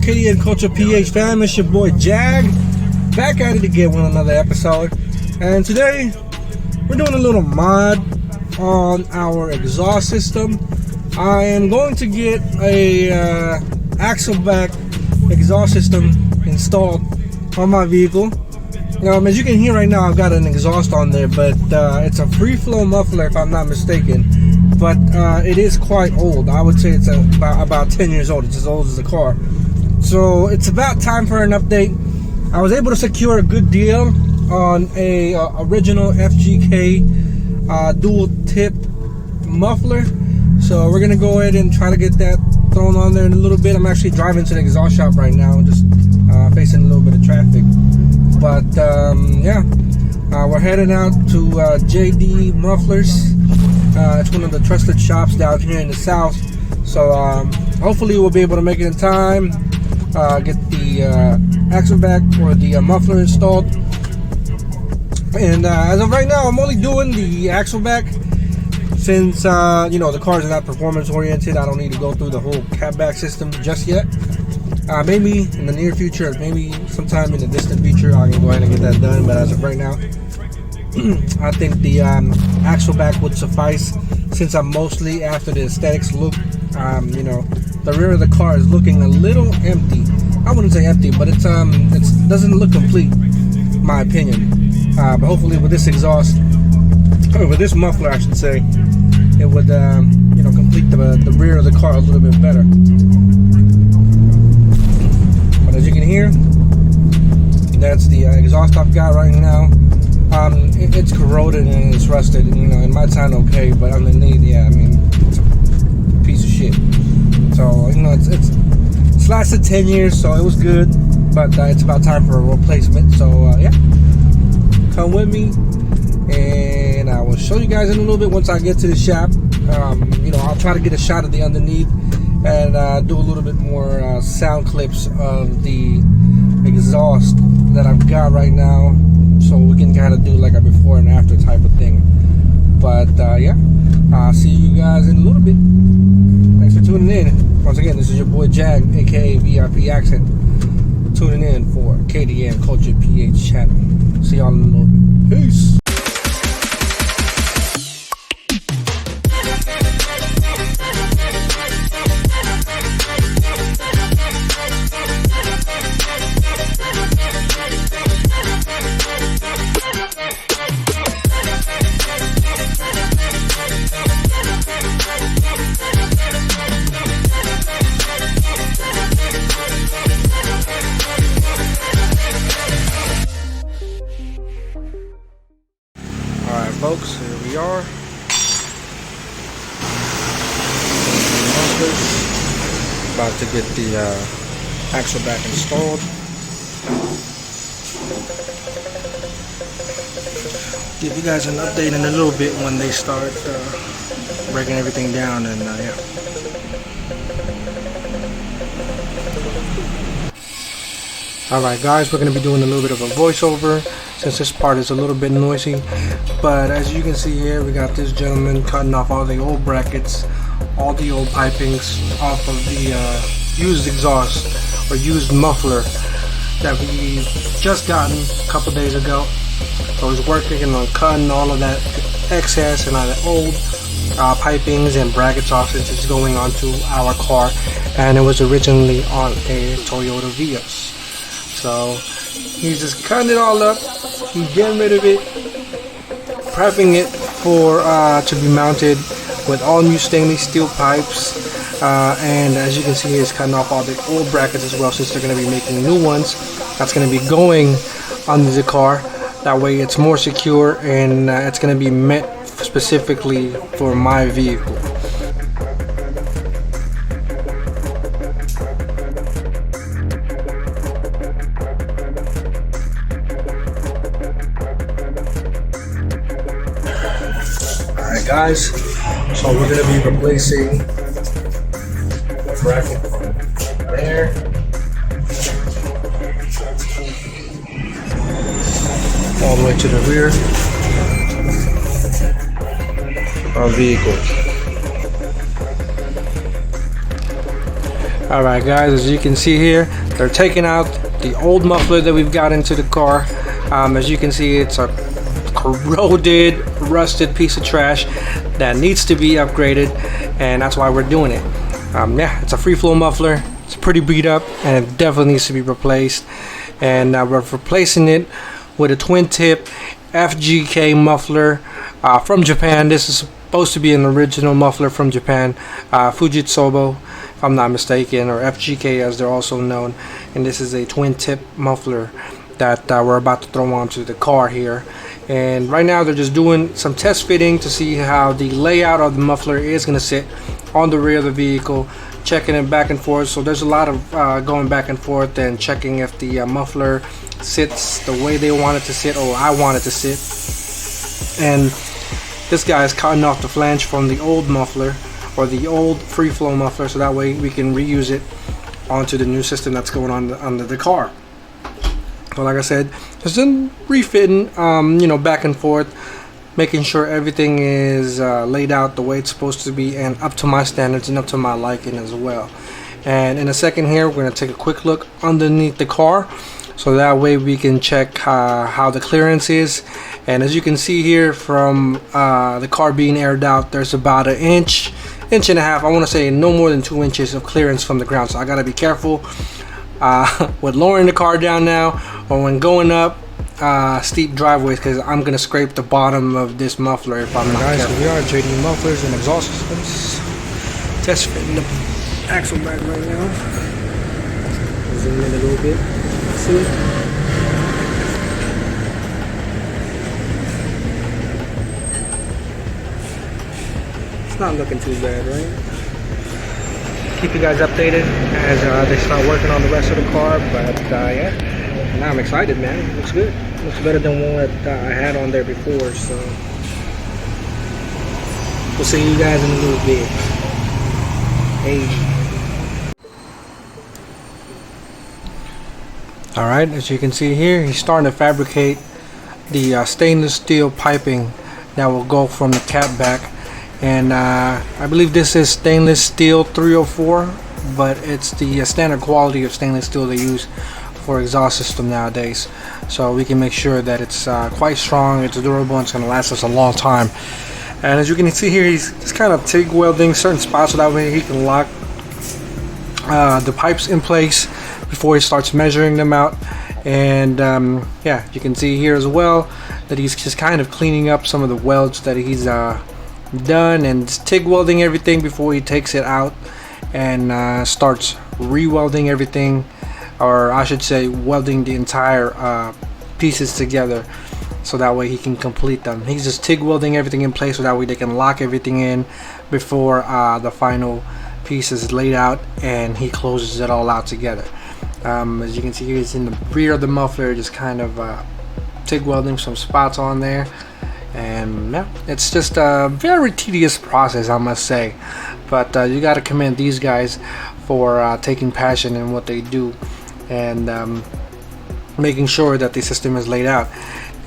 kdmculture PH fam? It's your boy Jag, back at it again with another episode. And today we're doing a little mod on our exhaust system. I am going to get a axle back exhaust system installed on my vehicle. As you can hear right now, I've got an exhaust on there, but it's a free flow muffler if I'm not mistaken. But it is quite old. I would say it's about 10 years old. It's as old as the car. So it's about time for an update. I was able to secure a good deal on a original FGK dual tip muffler. So we're gonna go ahead and try to get that thrown on there in a little bit. I'm actually driving to the exhaust shop right now, just facing a little bit of traffic. But we're heading out to JDMufflers. It's one of the trusted shops down here in the south. So hopefully we'll be able to make it in time. Get the axle back or the muffler installed. And as of right now, I'm only doing the axle back since the cars are not performance oriented. I don't need to go through the whole cab back system just yet. Maybe in the near future, maybe sometime in the distant future, I can go ahead and get that done. But as of right now, I think the axle back would suffice, since I'm mostly after the aesthetics look. The rear of the car is looking a little empty. I wouldn't say empty, but it doesn't look complete, in my opinion. But hopefully with this exhaust, or with this muffler I should say, it would complete the rear of the car a little bit better. But as you can hear, that's the exhaust I've got right now. It's corroded and it's rusted. It might sound okay, but underneath, it's a piece of shit. So it's lasted 10 years, so it was good, but it's about time for a replacement. So come with me, and I will show you guys in a little bit once I get to the shop. I'll try to get a shot of the underneath and do a little bit more sound clips of the exhaust that I've got right now, so we can kind of do like a before and after type of thing. But I'll see you guys in a little bit. Thanks for tuning in. Once again, this is your boy Jag, aka vipcars, tuning in for KDMculture PH channel. See y'all in a little bit. Peace. Folks, here we are. About to get the axle back installed. Give you guys an update in a little bit when they start breaking everything down, and Alright guys, we're going to be doing a little bit of a voiceover since this part is a little bit noisy. But as you can see here, we got this gentleman cutting off all the old brackets, all the old pipings off of the used exhaust or used muffler that we just gotten a couple days ago. So he's working on cutting all of that excess and all the old pipings and brackets off, since it's going onto our car, and it was originally on a Toyota Vios. So he's just cutting it all up, he's getting rid of it, prepping it for to be mounted with all new stainless steel pipes, and as you can see, he's cutting off all the old brackets as well, since they're going to be making new ones that's going to be going under the car. That way it's more secure, and it's going to be meant specifically for my vehicle. Guys, so we're going to be replacing the bracket from there all the way to the rear of our vehicle. Alright guys, as you can see here, they're taking out the old muffler that we've got into the car. As you can see, it's a corroded, rusted piece of trash that needs to be upgraded, and that's why we're doing it. Yeah, it's a free flow muffler. It's pretty beat up and it definitely needs to be replaced, and we're replacing it with a twin tip FGK muffler from Japan. This is supposed to be an original muffler from Japan, Fujitsu, if I'm not mistaken, or FGK as they're also known. And this is a twin tip muffler that we're about to throw onto the car here. And right now they're just doing some test fitting to see how the layout of the muffler is going to sit on the rear of the vehicle, checking it back and forth. So there's a lot of going back and forth and checking if the muffler sits the way they want it to sit, or I want it to sit. And this guy is cutting off the flange from the old muffler, or the old free flow muffler, so that way we can reuse it onto the new system that's going on under the car. So like I said, just in refitting, you know, back and forth, making sure everything is laid out the way it's supposed to be and up to my standards and up to my liking as well. And in a second here, we're going to take a quick look underneath the car, so that way we can check how the clearance is. And as you can see here from the car being aired out, there's about an inch and a half, I want to say no more than 2 inches of clearance from the ground. So I got to be careful with lowering the car down now, or when going up steep driveways, because I'm going to scrape the bottom of this muffler if I'm not careful. So we are JDMufflers and exhaust systems. Test fitting the axle back right now. Zoom in a little bit. See? Not looking too bad, right? Keep you guys updated as they start working on the rest of the car, but yeah, now I'm excited, man. It looks good. It looks better than what I had on there before, so we'll see you guys in a little bit. Hey. Alright, as you can see here, he's starting to fabricate the stainless steel piping that will go from the cap back. And I believe this is stainless steel 304, but it's the standard quality of stainless steel they use for exhaust system nowadays, so we can make sure that it's quite strong, it's durable, and it's going to last us a long time. And as you can see here, he's just kind of TIG welding certain spots so that way he can lock the pipes in place before he starts measuring them out. And yeah, you can see here as well that he's just kind of cleaning up some of the welds that he's done, and TIG welding everything before he takes it out and starts re-welding everything, or I should say welding the entire pieces together, so that way he can complete them. He's just TIG welding everything in place so that way they can lock everything in before the final piece is laid out and he closes it all out together. As you can see here, it's in the rear of the muffler, just kind of TIG welding some spots on there. And yeah, it's just a very tedious process, I must say, but you got to commend these guys for taking passion in what they do and making sure that the system is laid out.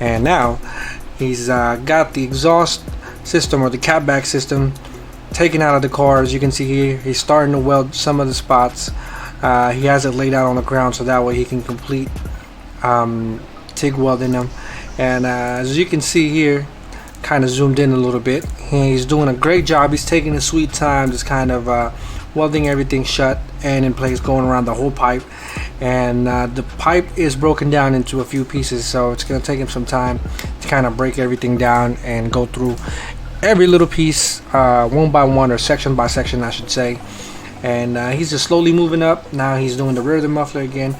And now he's got the exhaust system, or the catback system, taken out of the car. As you can see here, he's starting to weld some of the spots. He has it laid out on the ground so that way he can complete TIG welding them. And as you can see here, kind of zoomed in a little bit, he's doing a great job. He's taking his sweet time, just kind of welding everything shut and in place, going around the whole pipe. And the pipe is broken down into a few pieces, so it's going to take him some time to kind of break everything down and go through every little piece one by one, or section by section I should say. And he's just slowly moving up. Now he's doing the rear of the muffler again.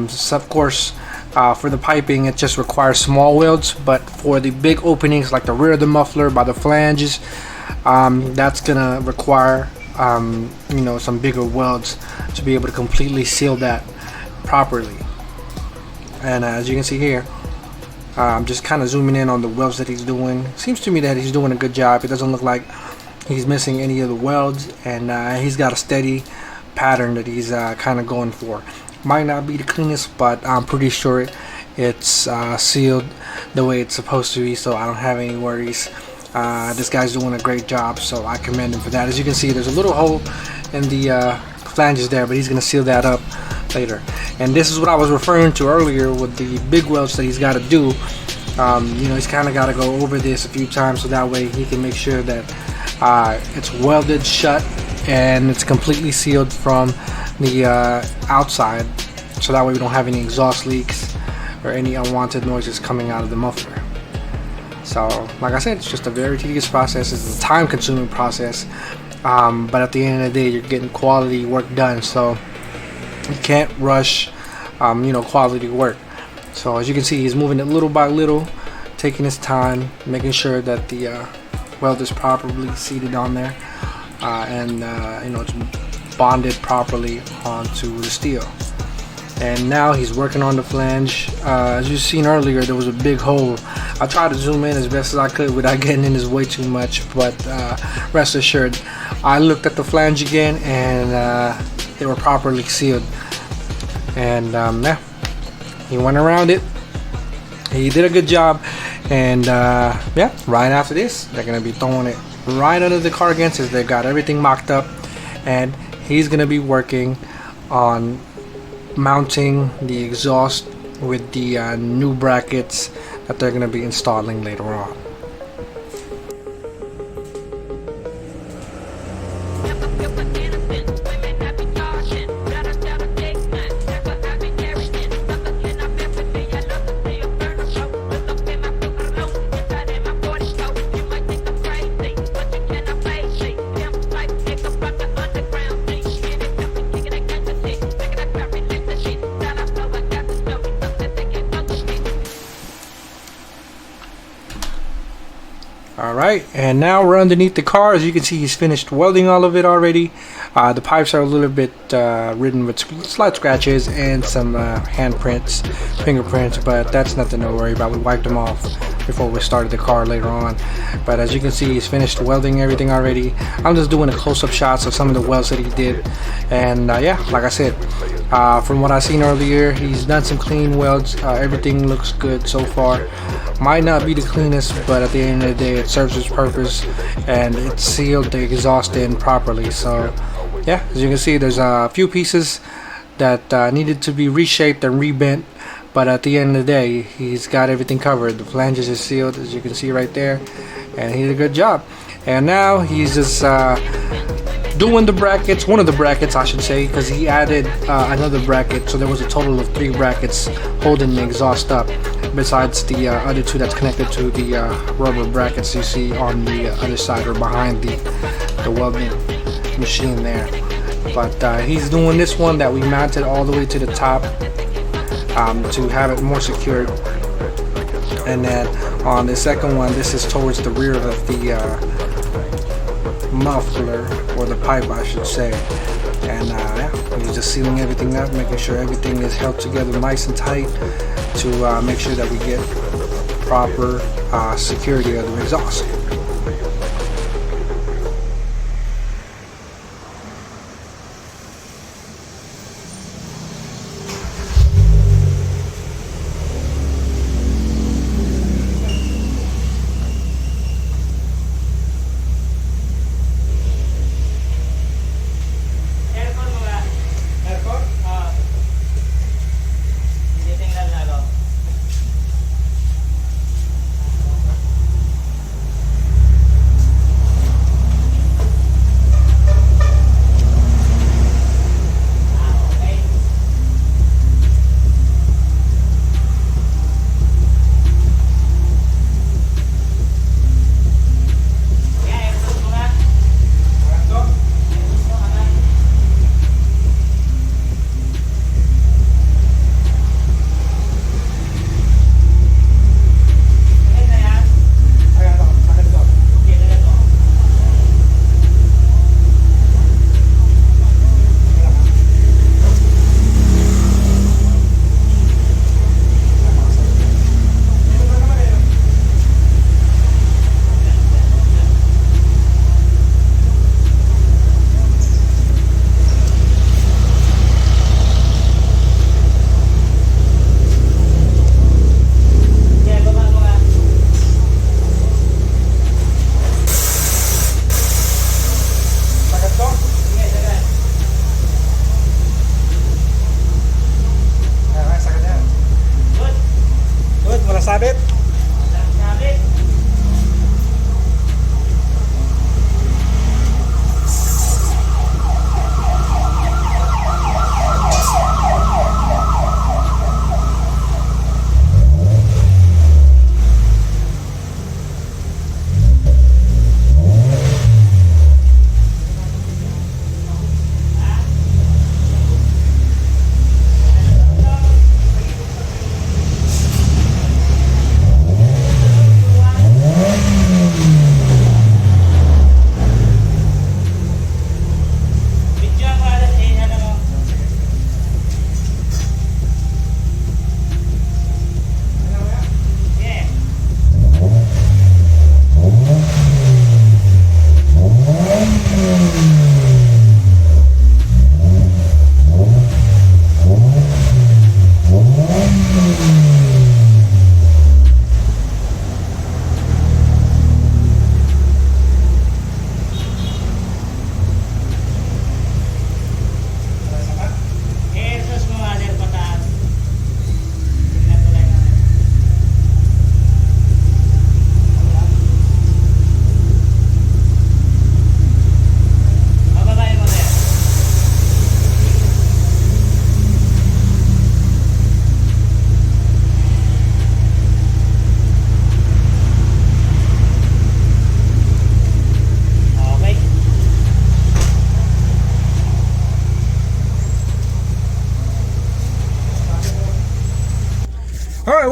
So of course, for the piping it just requires small welds, but for the big openings like the rear of the muffler by the flanges, that's gonna require you know, some bigger welds to be able to completely seal that properly. And as you can see here, I'm just kind of zooming in on the welds that he's doing. Seems to me that he's doing a good job. It doesn't look like he's missing any of the welds, and he's got a steady pattern that he's kind of going for. Might not be the cleanest, but I'm pretty sure it's sealed the way it's supposed to be, so I don't have any worries. This guy's doing a great job, so I commend him for that. As you can see, there's a little hole in the flanges there, but he's gonna seal that up later. And this is what I was referring to earlier with the big welds that he's got to do. You know, he's kind of got to go over this a few times so that way he can make sure that it's welded shut and it's completely sealed from the outside, so that way we don't have any exhaust leaks or any unwanted noises coming out of the muffler. So like I said, it's just a very tedious process. It's a time consuming process, but at the end of the day you're getting quality work done, so you can't rush you know, quality work. So as you can see, he's moving it little by little, taking his time, making sure that the weld is properly seated on there, and you know, it's bonded properly onto the steel. And now he's working on the flange. As you've seen earlier, there was a big hole. I tried to zoom in as best as I could without getting in his way too much, but rest assured, I looked at the flange again and they were properly sealed. And yeah, he went around it. He did a good job. And yeah, right after this, they're gonna be throwing it right under the car again, since they got everything mocked up, and he's gonna be working on mounting the exhaust with the new brackets that they're gonna be installing later on. Alright, and now we're underneath the car. As you can see, he's finished welding all of it already. The pipes are a little bit ridden with slight scratches and some handprints, fingerprints, but that's nothing to worry about. We wiped them off before we started the car later on. But as you can see, he's finished welding everything already. I'm just doing a close-up shots of some of the welds that he did. And yeah, like I said, from what I've seen earlier, he's done some clean welds. Everything looks good so far. Might not be the cleanest, but at the end of the day, it serves its purpose and it sealed the exhaust in properly. So yeah, as you can see, there's a few pieces that needed to be reshaped and rebent, but at the end of the day, he's got everything covered. The flanges is sealed, as you can see right there, and he did a good job. And now he's just doing the brackets, one of the brackets I should say, because he added another bracket, so there was a total of 3 brackets holding the exhaust up, besides the other 2 that's connected to the rubber brackets you see on the other side or behind the welding machine there. But he's doing this one that we mounted all the way to the top to have it more secured, and then on the second one, this is towards the rear of the muffler, or the pipe I should say. And yeah, he's just sealing everything up, making sure everything is held together nice and tight to make sure that we get proper security of the exhaust.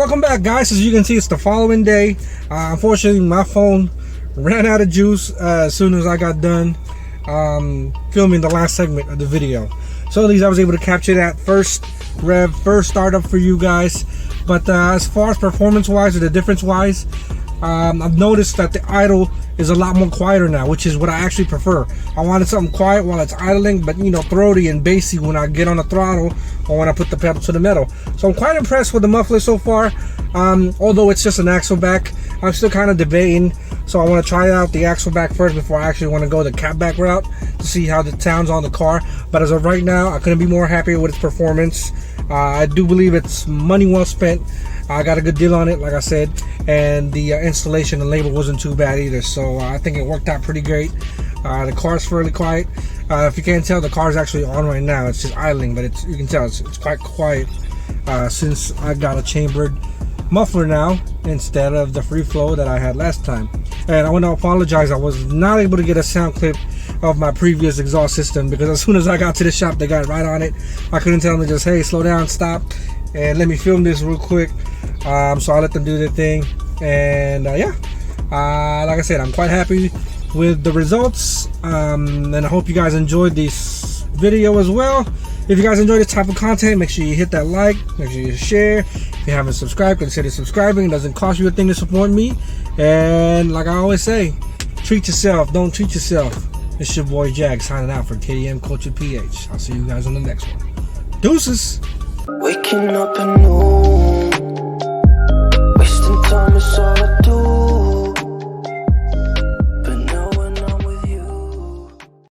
welcome back, guys. As you can see, it's the following day. Unfortunately, my phone ran out of juice as soon as I got done filming the last segment of the video. So at least I was able to capture that first startup for you guys. But as far as performance wise or the difference wise, I've noticed that the idle is a lot more quieter now, which is what I actually prefer. I wanted something quiet while it's idling, but throaty and bassy when I get on the throttle or when I put the pedal to the metal. So I'm quite impressed with the muffler so far. Although it's just an axle back, I'm still kind of debating. So I want to try out the axle back first before I actually want to go the cab back route to see how it sounds on the car. But as of right now, I couldn't be more happy with its performance. I do believe it's money well spent. I got a good deal on it, like I said, and the installation and label wasn't too bad either. So I think it worked out pretty great. The car's fairly quiet. If you can't tell, the car's actually on right now. It's just idling, but you can tell it's quite quiet since I got a chambered muffler now instead of the free flow that I had last time. And I want to apologize, I was not able to get a sound clip of my previous exhaust system because as soon as I got to the shop, they got right on it. I couldn't tell them to just, hey, slow down, stop, and let me film this real quick. So I let them do their thing, and yeah, like I said, I'm quite happy with the results, and I hope you guys enjoyed this video as well. If you guys enjoy this type of content, make sure you hit that like, make sure you share. If you haven't subscribed, consider subscribing. It doesn't cost you a thing to support me, and like I always say, treat yourself, don't treat yourself. It's your boy Jag signing out for KDMculture PH. I'll see you guys on the next one. Deuces. Waking up anew, wasting time is all I